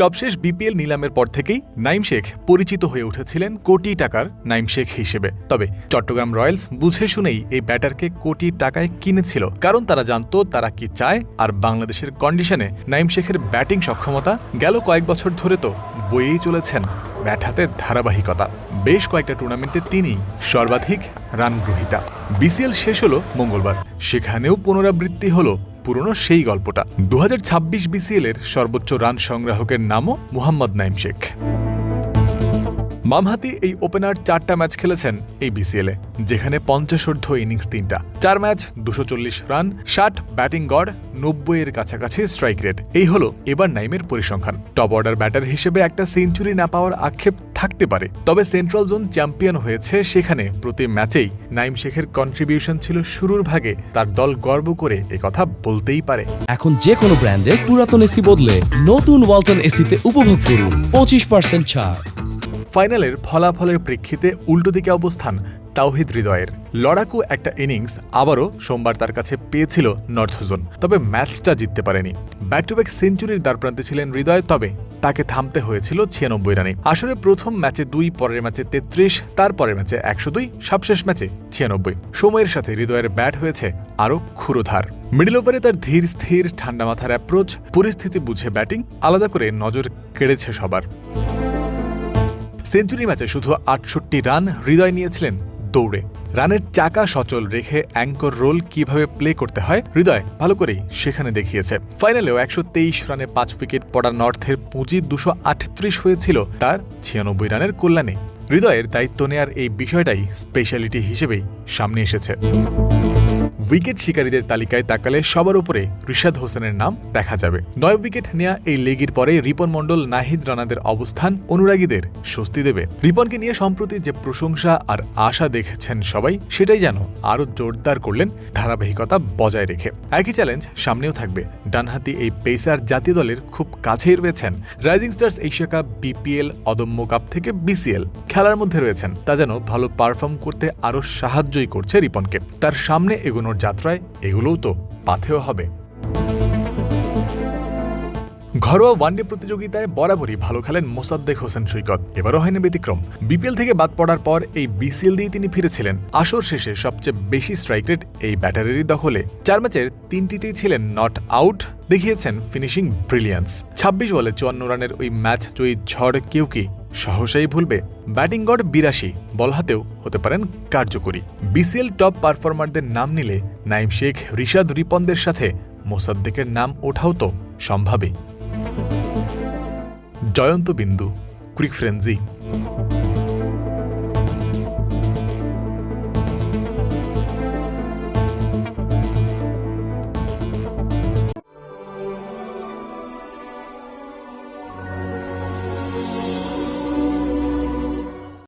সবশেষ বিপিএল নিলামের পর থেকেই নাইম শেখ পরিচিত হয়ে উঠেছিলেন কোটি টাকার নাইম শেখ হিসেবে। তবে চট্টগ্রাম রয়্যালস বুঝে শুনেই এই ব্যাটারকে কোটি টাকায় কিনেছিল, কারণ তারা জানত তারা কি চায়। আর বাংলাদেশের কন্ডিশনে নাইম শেখের ব্যাটিং সক্ষমতা গেল কয়েক বছর ধরে তো বয়েই চলেছেন ব্যাট হাতে ধারাবাহিকতা। বেশ কয়েকটা টুর্নামেন্টে তিনি সর্বাধিক রান গ্রহীতা। বিসিএল শেষ হলো মঙ্গলবার, সেখানেও পুনরাবৃত্তি হলো পুরনো সেই গল্পটা। 2026 বিসিএল-এর সর্বোচ্চ রান সংগ্রাহকের নামও মোহাম্মদ নাইম শেখ। বামহাতি এই ওপেনার 4টা ম্যাচ খেলেছেন এই বিসিএলে, যেখানে 50 ইনিংস 3টা, 4 ম্যাচ 240 রান, 60 ব্যাটিং গড়, 90-এর কাছাকাছি স্ট্রাইক রেট। এই হলো এবার নাইমের পরিসংখ্যান। টপ অর্ডার ব্যাটার হিসেবে একটা সেঞ্চুরি না পাওয়ার আক্ষেপ থাকতে পারে, তবে সেন্ট্রাল জোন চ্যাম্পিয়ন হয়েছে, সেখানে প্রতি ম্যাচেই নাইম শেখের কন্ট্রিবিউশন ছিল শুরুর ভাগে। তার দল গর্ব করে একথা বলতেই পারে। এখন যে কোনো ব্র্যান্ডের পুরাতন এসি বদলে নতুন ওয়ালটন এসিতে উপভোগ করুন 25% ছাড়। ফাইনালের ফলাফলের প্রেক্ষিতে উল্টো দিকে অবস্থান তাওহিদ হৃদয়ের। লড়াকু একটা ইনিংস আবারও সোমবার তার কাছে পেয়েছিল নর্থ জোন, তবে ম্যাচটা জিততে পারেনি। ব্যাক টু ব্যাক সেঞ্চুরির দ্বারপ্রান্তে ছিলেন হৃদয়, তবে তাকে থামতে হয়েছিল 96 রানে। আসলে প্রথম ম্যাচে 2, পরের ম্যাচে 33, তারপরের ম্যাচে 102, সবশেষ ম্যাচে 96। সময়ের সাথে হৃদয়ের ব্যাট হয়েছে আরও ক্ষুরোধার। মিডল ওভারে তার ধীর স্থির ঠান্ডা মাথার অ্যাপ্রোচ, পরিস্থিতি বুঝে ব্যাটিং আলাদা করে নজর কেড়েছে সবার। সেঞ্চুরি ম্যাচে শুধু 68 রান হৃদয় নিয়েছিলেন দৌড়ে। রানের চাকা সচল রেখে অ্যাঙ্কর রোল কিভাবে প্লে করতে হয় হৃদয় ভালো করেই সেখানে দেখিয়েছে। ফাইনালেও 123 রানে 5 উইকেট পড়া নর্থের পুঁজি 238 হয়েছিল তার 96 রানের কল্যাণে। হৃদয়ের দায়িত্ব নেয়ার এই বিষয়টাই স্পেশালিটি হিসেবেই সামনে এসেছে। উইকেট শিকারীদের তালিকায় তাকালে সবার উপরে রিশাদ হোসেনের নাম দেখা যাবে। 9 উইকেট নেয়া এই লেগের পরে রিপন মণ্ডল, নাহিদ রানাদের অবস্থান অনুরাগীদের স্বস্তি দেবে। রিপনকে নিয়ে সম্প্রতি যে প্রশংসা আর আশা দেখেছেন সবাই, সেটাই যেন আরও জোরদার করলেন ধারাবাহিকতা বজায় রেখে। একই চ্যালেঞ্জ সামনেও থাকবে। ডানহাতি এই পেসার জাতীয় দলের খুব কাছেই রয়েছেন। Rising stars Asia cup, BPL, অদম্য কাপ থেকে বিসিএল খেলার মধ্যে রয়েছেন। তা যেন ভালো পারফর্ম করতে আরও সাহায্যই করছে রিপনকে। তার সামনে এগোনোর যাত্রায় এগুলোও তো পাথেয় হবে। ঘরোয়া ওয়ানডে প্রতিযোগিতায় বরাবরই ভালো খেলেন মোসাদ্দেক হোসেন সৈকত, এবারও হয়নি ব্যতিক্রম। বিপিএল থেকে বাদ পড়ার পর এই বিসিএল দিয়ে তিনি ফিরেছিলেন। আসর শেষে সবচেয়ে বেশি স্ট্রাইক রেট এই ব্যাটারেরই দখলে। 4 ম্যাচের 3টিতেই ছিলেন নট আউট, দেখিয়েছেন ফিনিশিং ব্রিলিয়ান্স। 26 বলে 54 রানের ওই ম্যাচ জয়ী ঝড় কেউ কি সহসাই ভুলবে? ব্যাটিং গড় 82, বল হাতেও হতে পারেন কার্যকরী। বিসিএল টপ পারফর্মারদের নাম নিলে নাইম শেখ, রিশাদ, রিপনদের সাথে মোসাদ্দেকের নাম ওঠাও তো সম্ভাবী। জয়ন্ত বিন্দু, ক্রিক ফ্রেঞ্জি।